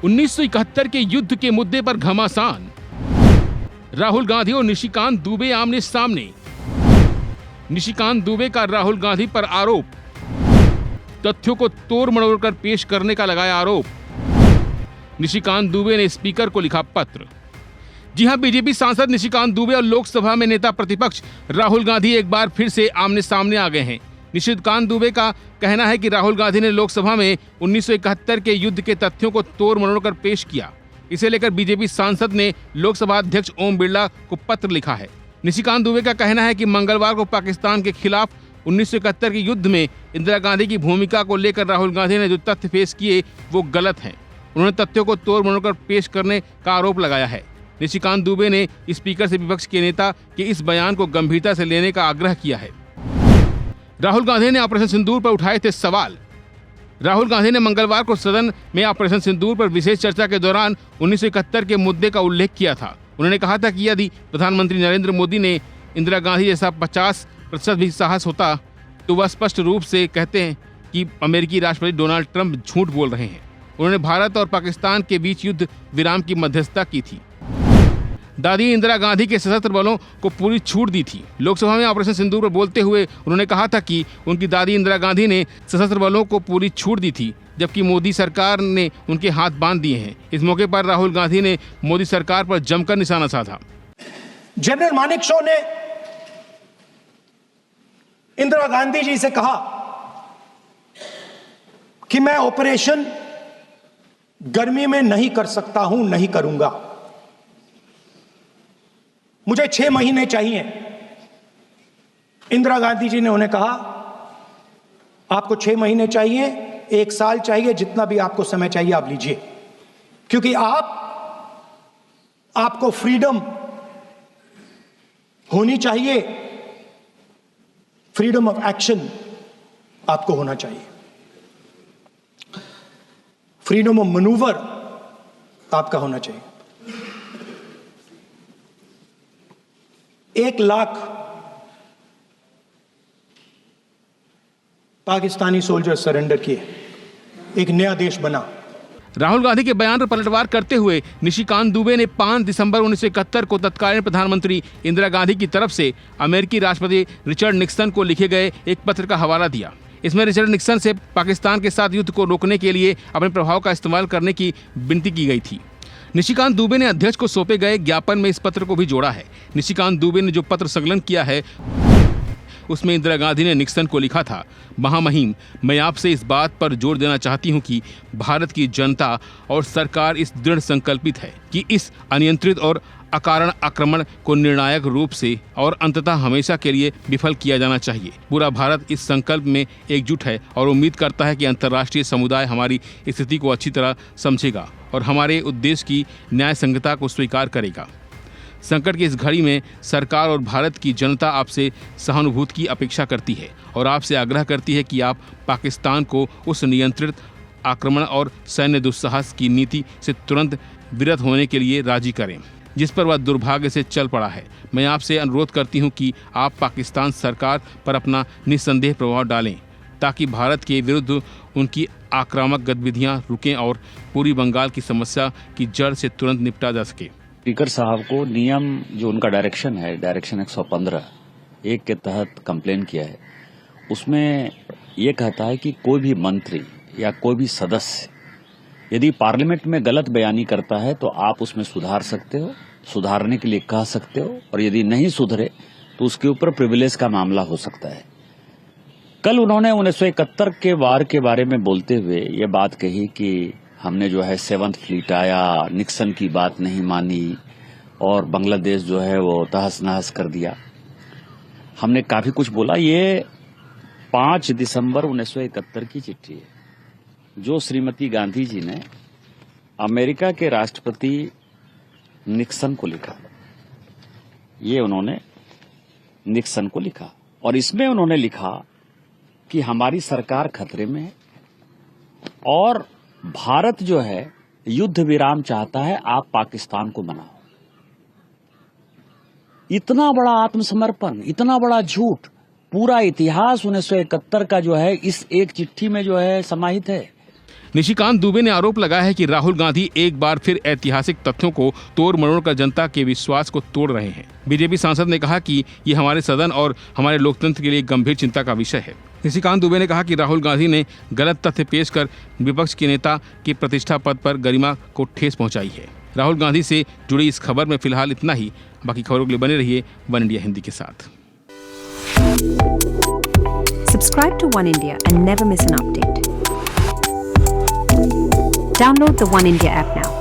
1971 के युद्ध के मुद्दे पर घमासान। राहुल गांधी और निशिकांत दुबे आमने सामने। निशिकांत दुबे का राहुल गांधी पर आरोप। तथ्यों को तोड़ मरोड़ कर पेश करने का लगाया आरोप। निशिकांत दुबे ने स्पीकर को लिखा पत्र। जी हां, बीजेपी सांसद निशिकांत दुबे और लोकसभा में नेता प्रतिपक्ष राहुल गांधी एक बार फिर से आमने सामने आ गए हैं। निशिकांत दुबे का कहना है कि राहुल गांधी ने लोकसभा में 1971 के युद्ध के तथ्यों को तोड़ मरोड़ कर पेश किया। इसे लेकर बीजेपी सांसद ने लोकसभा अध्यक्ष ओम बिरला को पत्र लिखा है। निशिकांत दुबे का कहना है कि मंगलवार को पाकिस्तान के खिलाफ 1971 के युद्ध में इंदिरा गांधी की भूमिका को लेकर राहुल गांधी ने जो तथ्य पेश किए वो गलत हैं। उन्होंने तथ्यों को तोड़ मरोड़ कर पेश करने का आरोप लगाया है। निशिकांत दुबे ने स्पीकर से विपक्ष के नेता के इस बयान को गंभीरता से लेने का आग्रह किया है। राहुल गांधी ने ऑपरेशन सिंदूर पर उठाए थे सवाल। राहुल गांधी ने मंगलवार को सदन में ऑपरेशन सिंदूर पर विशेष चर्चा के दौरान 1971 के मुद्दे का उल्लेख किया था। उन्होंने कहा था कि यदि प्रधानमंत्री नरेंद्र मोदी ने इंदिरा गांधी जैसा 50% भी साहस होता तो वह स्पष्ट रूप से कहते हैं कि अमेरिकी राष्ट्रपति डोनाल्ड ट्रंप झूठ बोल रहे हैं। उन्होंने भारत और पाकिस्तान के बीच युद्ध विराम की मध्यस्थता की थी। दादी इंदिरा गांधी के सशस्त्र बलों को पूरी छूट दी थी। लोकसभा में ऑपरेशन सिंदूर पर बोलते हुए उन्होंने कहा था कि उनकी दादी इंदिरा गांधी ने सशस्त्र बलों को पूरी छूट दी थी, जबकि मोदी सरकार ने उनके हाथ बांध दिए हैं। इस मौके पर राहुल गांधी ने मोदी सरकार पर जमकर निशाना साधा। जनरल मानेकशॉ ने इंदिरा गांधी जी से कहा कि मैं ऑपरेशन गर्मी में नहीं कर सकता हूं, नहीं करूंगा, मुझे 6 महीने चाहिए। इंदिरा गांधी जी ने उन्हें कहा आपको 6 महीने चाहिए, 1 साल चाहिए, जितना भी आपको समय चाहिए आप लीजिए, क्योंकि आपको फ्रीडम होनी चाहिए, फ्रीडम ऑफ एक्शन आपको होना चाहिए, फ्रीडम ऑफ मैनूवर आपका होना चाहिए। 1 लाख पाकिस्तानी सोल्जर सरेंडर किए, एक नया देश बना। राहुल गांधी के बयान पर पलटवार करते हुए निशिकांत दुबे ने 5 दिसंबर 1971 को तत्कालीन प्रधानमंत्री इंदिरा गांधी की तरफ से अमेरिकी राष्ट्रपति रिचर्ड निक्सन को लिखे गए एक पत्र का हवाला दिया। इसमें रिचर्ड निक्सन से पाकिस्तान के साथ युद्ध को रोकने के लिए अपने प्रभाव का इस्तेमाल करने की विनती की गई थी। निशिकांत दुबे ने अध्यक्ष को सौंपे गए ज्ञापन में इस पत्र को भी जोड़ा है। निशिकांत दुबे ने जो पत्र संकलन किया है उसमें इंदिरा गांधी ने निक्सन को लिखा था, महामहिम, मैं आपसे इस बात पर जोर देना चाहती हूं कि भारत की जनता और सरकार इस दृढ़ संकल्पित है कि इस अनियंत्रित और अकारण आक्रमण को निर्णायक रूप से और अंततः हमेशा के लिए विफल किया जाना चाहिए। पूरा भारत इस संकल्प में एकजुट है और उम्मीद करता है कि अंतर्राष्ट्रीय समुदाय हमारी स्थिति को अच्छी तरह समझेगा और हमारे उद्देश्य की न्याय संगतता को स्वीकार करेगा। संकट की इस घड़ी में सरकार और भारत की जनता आपसे सहानुभूति की अपेक्षा करती है और आपसे आग्रह करती है कि आप पाकिस्तान को उस नियंत्रित आक्रमण और सैन्य दुस्साहस की नीति से तुरंत विरत होने के लिए राजी करें, जिस पर वह दुर्भाग्य से चल पड़ा है। मैं आपसे अनुरोध करती हूं कि आप पाकिस्तान सरकार पर अपना निस्संदेह प्रभाव डालें ताकि भारत के विरुद्ध उनकी आक्रामक गतिविधियां रुकें और पूरी बंगाल की समस्या की जड़ से तुरंत निपटा जा सके। स्पीकर साहब को नियम जो उनका डायरेक्शन है, डायरेक्शन 115(1) के तहत कंप्लेन किया है, उसमें ये कहता है कि कोई भी मंत्री या कोई भी सदस्य यदि पार्लियामेंट में गलत बयानी करता है तो आप उसमें सुधार सकते हो, सुधारने के लिए कह सकते हो, और यदि नहीं सुधरे तो उसके ऊपर प्रिविलेज का मामला हो सकता है। कल उन्होंने 1971 के वार के बारे में बोलते हुए ये बात कही कि हमने जो है 7th फ्लीट आया, निक्सन की बात नहीं मानी और बांग्लादेश जो है वो तहस नहस कर दिया। हमने काफी कुछ बोला। ये 5 दिसंबर 1971 की चिट्ठी है जो श्रीमती गांधी जी ने अमेरिका के राष्ट्रपति निक्सन को लिखा। ये उन्होंने निक्सन को लिखा और इसमें उन्होंने लिखा कि हमारी सरकार खतरे में है और भारत जो है युद्ध विराम चाहता है, आप पाकिस्तान को मनाओ। इतना बड़ा आत्मसमर्पण, इतना बड़ा झूठ, पूरा इतिहास 1971 का जो है इस एक चिट्ठी में जो है समाहित है। निशिकांत दुबे ने आरोप लगाया है कि राहुल गांधी एक बार फिर ऐतिहासिक तथ्यों को तोड़ मरोड़ कर जनता के विश्वास को तोड़ रहे हैं। बीजेपी सांसद ने कहा कि ये हमारे सदन और हमारे लोकतंत्र के लिए गंभीर चिंता का विषय है। निशिकांत दुबे ने कहा कि राहुल गांधी ने गलत तथ्य पेश कर विपक्ष के नेता की प्रतिष्ठा पद पर गरिमा को ठेस पहुंचाई है। राहुल गांधी से जुड़ी इस खबर में फिलहाल इतना ही। बाकी खबरों के लिए बने रहिए वन इंडिया हिंदी के साथ। Subscribe to One India and never miss an update. Download the One India app now.